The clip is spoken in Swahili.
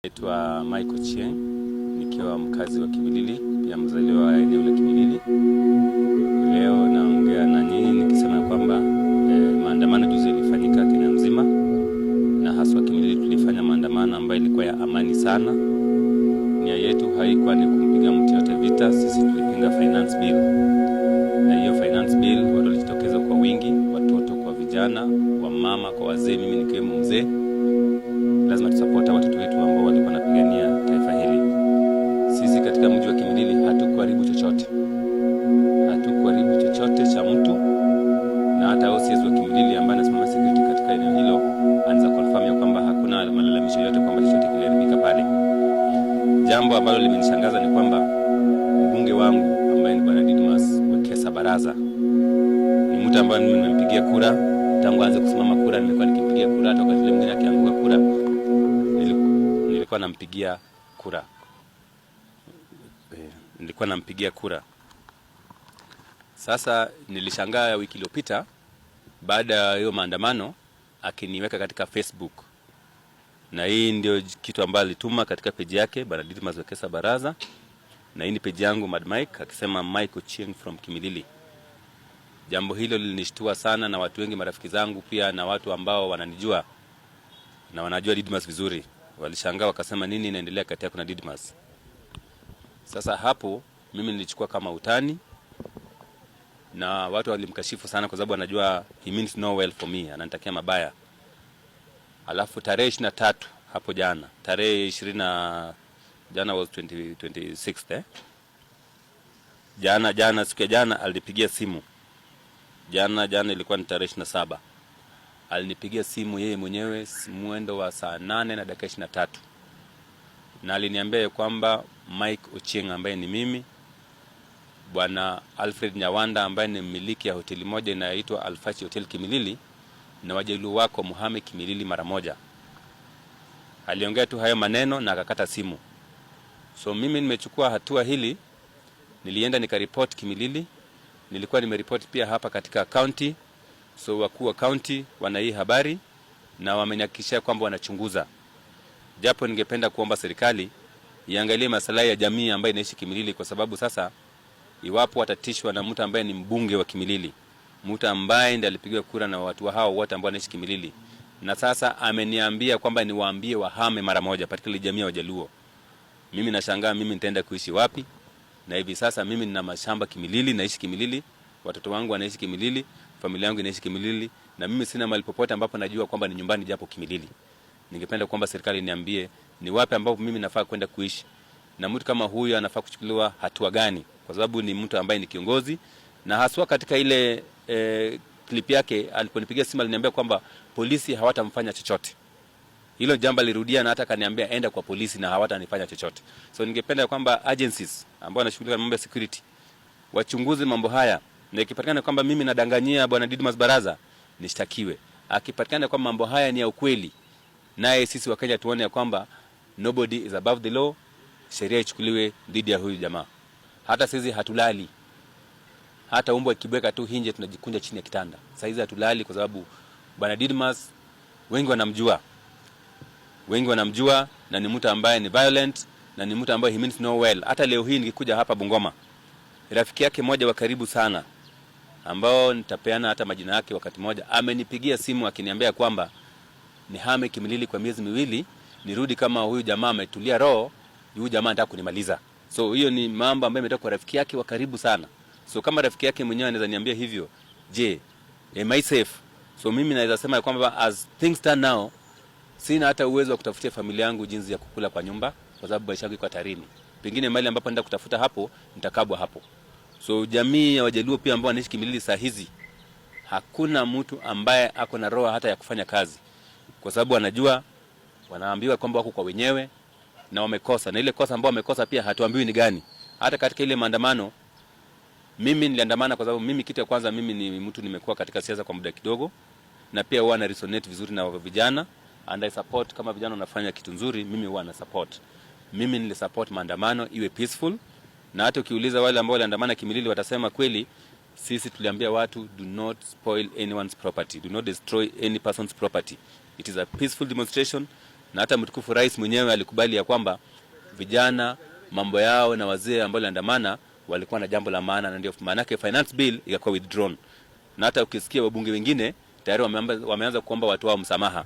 Naitwa Mike Ochieng, nikiwa mkazi wa Kimilili, pia mzaliwa wa eneo la Kimilili. Leo naongea na nyinyi nikisema kwamba maandamano juzi yalifanyika Kenya nzima, na haswa Kimilili tulifanya maandamano ambayo ilikuwa ya amani sana. Nia yetu haikuwa ni kumpiga mtu yote vita, sisi tulipinga finance bill. Na hiyo finance bill watu walijitokeza kwa wingi, watoto kwa vijana, wamama kwa wazee, mimi nikiwemo mzee. Lazima tusapota watoto wetu ambao walikuwa wanapigania taifa hili. Sisi katika mji wa Kimilili hatukuharibu chochote. Hatukuharibu chochote cha mtu, na hata OCS wa Kimilili ambaye anasimamia security katika eneo hilo anaweza confirm ya kwamba hakuna malalamisho yote kwamba chochote kiliharibika pale. Jambo ambalo limenishangaza ni kwamba mbunge wangu ambaye ni Bwana Didmus Wekesa Baraza ni mtu ambaye nimempigia kura tangu aanze kusimama kura. Nimekuwa nikimpigia kura hata wakati mwingine akianguka kura nilikuwa nampigia kura. Sasa nilishangaa wiki iliyopita baada ya hiyo maandamano akiniweka katika Facebook, na hii ndio kitu ambacho alituma katika page yake Bwana Didmus Wekesa Baraza, na hii ni page yangu Mad Mike, akisema Mike Ochieng from Kimilili. Jambo hilo lilinishtua sana, na watu wengi marafiki zangu pia na watu ambao wananijua na wanajua Didmus vizuri walishangaa, wakasema nini inaendelea kati yako na Didmus. Sasa hapo mimi nilichukua kama utani, na watu walimkashifu sana kwa sababu wanajua he means no well for me, ananitakia mabaya. Alafu tarehe 23 hapo jana, tarehe 20 jana was 26th jana siku ya jana alipigia simu. Jana ilikuwa ni tarehe 27. Alinipigia simu yeye mwenyewe mwendo wa saa 8:23. Na aliniambia kwamba Mike Ochieng ambaye ni mimi, Bwana Alfred Nyawanda ambaye ni mmiliki ya hoteli moja inayoitwa Alfachi Hotel Kimilili, na Wajaluo wako Muhame Kimilili mara moja. Aliongea tu hayo maneno na akakata simu. So mimi nimechukua hatua hili, nilienda nikaripoti Kimilili. Nilikuwa nimeripoti pia hapa katika county. So wakuu wa county wana hii habari na wamenihakikishia kwamba wanachunguza. Japo ningependa kuomba serikali iangalie maslahi ya jamii ambayo inaishi Kimilili, kwa sababu sasa iwapo watatishwa na mtu ambaye ni mbunge wa Kimilili, mtu ambaye ndiye alipigiwa kura na watu hao wote ambao wanaishi Kimilili, na sasa ameniambia kwamba niwaambie wahame mara moja katika jamii ya Wajaluo. Mimi nashangaa mimi nitaenda kuishi wapi? Na hivi sasa mimi nina mashamba Kimilili, naishi Kimilili, watoto wangu wanaishi Kimilili, familia yangu inaishi Kimilili, na mimi sina mahali popote ambapo najua kwamba ni nyumbani japo Kimilili. Ningependa kwamba serikali niambie ni wapi ambapo mimi nafaa kwenda kuishi, na mtu kama huyu anafaa kuchukuliwa hatua gani, kwa sababu ni mtu ambaye ni kiongozi. Na haswa katika ile clip yake aliponipigia simu aliniambia kwamba polisi hawatamfanya chochote. Hilo jambo lirudia, na hata kaniambia enda kwa polisi na hawatanifanya chochote. So ningependa kwamba agencies ambao wanashughulika na mambo ya security wachunguze mambo haya, na ikipatikana kwamba mimi nadanganyia Bwana Didmus Baraza nishtakiwe. Akipatikana kwamba mambo haya ni ya ukweli, naye sisi wa Kenya tuone ya kwamba nobody is above the law, sheria ichukuliwe dhidi ya huyu jamaa. Hata sisi hatulali, hata umbo ikibweka tu hinje tunajikunja chini ya kitanda. Sasa hizi hatulali kwa sababu Bwana Didmus wengi wanamjua, na ni mtu ambaye ni violent, na ni mtu ambaye he means no well. Hata leo hii nikikuja hapa Bungoma, rafiki yake mmoja wa karibu sana ambao nitapeana hata majina yake, wakati mmoja amenipigia simu akiniambia kwamba nihame Kimilili kwa miezi miwili, nirudi kama huyu jamaa ametulia roho, huyu jamaa anataka kunimaliza. So hiyo ni mambo ambayo imetoka kwa rafiki yake wa karibu sana. So kama rafiki yake mwenyewe anaweza niambia hivyo, je, am I safe? So mimi naweza sema kwamba as things stand now, sina hata uwezo wa kutafutia familia yangu jinsi ya kukula kwa nyumba, kwa sababu maisha yangu iko hatarini. Pengine mahali ambapo nenda kutafuta hapo nitakabwa hapo. So jamii ya Wajaluo pia ambao wanaishi Kimilili saa hizi, hakuna mtu ambaye ako na roho hata ya kufanya kazi, kwa sababu wanajua, wanaambiwa kwamba wako kwa wenyewe na wamekosa, na ile kosa ambao wamekosa pia hatuambiwi ni gani. Hata katika ile maandamano mimi niliandamana kwa sababu mimi kitu ya kwanza, mimi ni mtu nimekuwa katika siasa kwa muda kidogo, na pia huwa na resonate vizuri na vijana, and I support kama vijana wanafanya kitu nzuri, mimi huwa na support. Mimi nili support maandamano iwe peaceful, na hata ukiuliza wale ambao waliandamana Kimilili watasema kweli sisi tuliambia watu do not spoil anyone's property, do not destroy any person's property. It is a peaceful demonstration, na hata mtukufu rais mwenyewe alikubali ya kwamba vijana mambo yao na wazee ambao waliandamana walikuwa na jambo la maana, na ndio maana yake finance bill ikakuwa withdrawn. Na hata ukisikia wabunge wengine tayari wameanza kuomba watu wao msamaha.